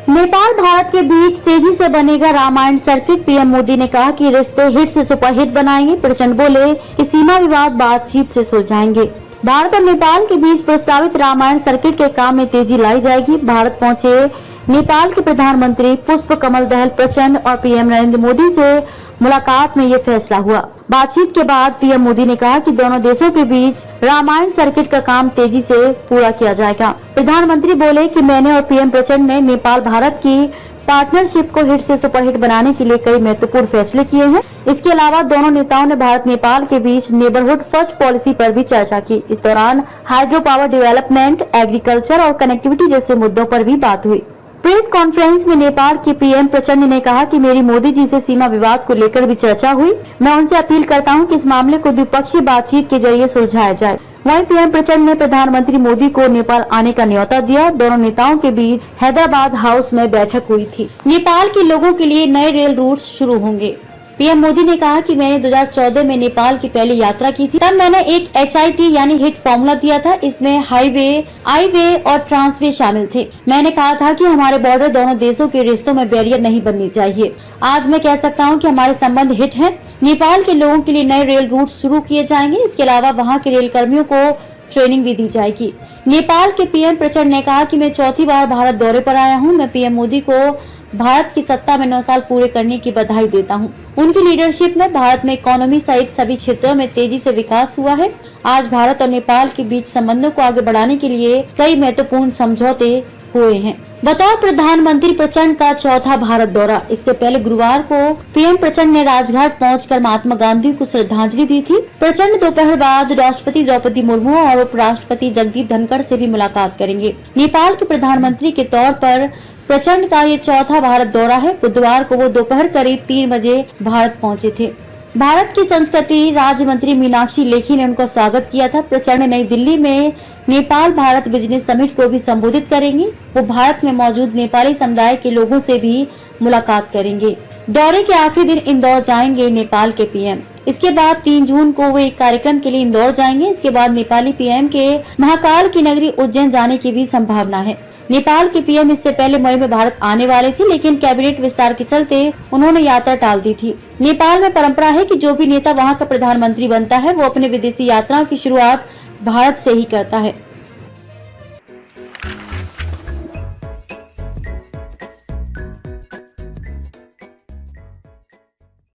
नेपाल भारत के बीच तेजी से बनेगा रामायण सर्किट। पीएम मोदी ने कहा कि रिश्ते हिट से सुपरहिट बनाएंगे। प्रचंड बोले कि सीमा विवाद बातचीत से सुलझाएंगे। भारत और नेपाल के बीच प्रस्तावित रामायण सर्किट के काम में तेजी लाई जाएगी। भारत पहुंचे नेपाल के प्रधानमंत्री पुष्प कमल दहल प्रचंड और पीएम नरेंद्र मोदी से मुलाकात में ये फैसला हुआ। बातचीत के बाद पीएम मोदी ने कहा कि दोनों देशों के बीच रामायण सर्किट का काम तेजी से पूरा किया जाएगा। प्रधानमंत्री बोले कि मैंने और पीएम प्रचंड ने नेपाल भारत की पार्टनरशिप को हिट से सुपरहिट बनाने के लिए कई महत्वपूर्ण फैसले किए हैं। इसके अलावा दोनों नेताओं ने भारत नेपाल के बीच नेबरहुड फर्स्ट पॉलिसी पर भी चर्चा की। इस दौरान हाइड्रो पावर डेवलपमेंट, एग्रीकल्चर और कनेक्टिविटी जैसे मुद्दों पर भी बात हुई। प्रेस कॉन्फ्रेंस में नेपाल के पीएम प्रचंड ने कहा कि मेरी मोदी जी से सीमा विवाद को लेकर भी चर्चा हुई। मैं उनसे अपील करता हूं कि इस मामले को द्विपक्षीय बातचीत के जरिए सुलझाया जाए। वहीं पीएम प्रचंड ने प्रधानमंत्री मोदी को नेपाल आने का न्योता दिया। दोनों नेताओं के बीच हैदराबाद हाउस में बैठक हुई थी। नेपाल के लोगों के लिए नए रेल रूट्स शुरू होंगे। पीएम मोदी ने कहा कि मैंने 2014 में नेपाल की पहली यात्रा की थी। तब मैंने एक HIT यानी हिट फॉर्मूला दिया था। इसमें हाईवे, आईवे और ट्रांसवे शामिल थे। मैंने कहा था कि हमारे बॉर्डर दोनों देशों के रिश्तों में बैरियर नहीं बननी चाहिए। आज मैं कह सकता हूं कि हमारे संबंध हिट हैं। नेपाल के लोगों के लिए नए रेल रूट शुरू किए जाएंगे। इसके अलावा वहाँ के रेल कर्मियों को ट्रेनिंग भी दी जाएगी। नेपाल के पीएम प्रचंड ने कहा कि मैं चौथी बार भारत दौरे पर आया हूं। मैं पीएम मोदी को भारत की सत्ता में 9 साल पूरे करने की बधाई देता हूं। उनकी लीडरशिप में भारत में इकोनॉमी सहित सभी क्षेत्रों में तेजी से विकास हुआ है। आज भारत और नेपाल के बीच संबंधों को आगे बढ़ाने के लिए कई महत्वपूर्ण समझौते हुए हैं। बतौर प्रधानमंत्री प्रचंड का चौथा भारत दौरा। इससे पहले गुरुवार को पीएम प्रचंड ने राजघाट पहुंचकर महात्मा गांधी को श्रद्धांजलि दी थी। प्रचंड दोपहर बाद राष्ट्रपति द्रौपदी मुर्मू और उपराष्ट्रपति जगदीप धनखड़ से भी मुलाकात करेंगे। नेपाल के प्रधानमंत्री के तौर पर प्रचंड का ये चौथा भारत दौरा है। बुधवार को वो दोपहर करीब 3 बजे भारत पहुंचे थे। भारत की संस्कृति राज्य मंत्री मीनाक्षी लेखी ने उनका स्वागत किया था। प्रचंड नई दिल्ली में नेपाल भारत बिजनेस समिट को भी संबोधित करेंगी। वो भारत में मौजूद नेपाली समुदाय के लोगों से भी मुलाकात करेंगे। दौरे के आखिरी दिन इंदौर जाएंगे नेपाल के पीएम। इसके बाद 3 जून को वो एक कार्यक्रम के लिए इंदौर जाएंगे। इसके बाद नेपाली पीएम के महाकाल की नगरी उज्जैन जाने की भी संभावना है। नेपाल के पीएम इससे पहले मई में भारत आने वाले थे, लेकिन कैबिनेट विस्तार के चलते उन्होंने यात्रा टाल दी थी। नेपाल में परंपरा है कि जो भी नेता वहां का प्रधानमंत्री बनता है वो अपने विदेशी यात्राओं की शुरुआत भारत से ही करता है।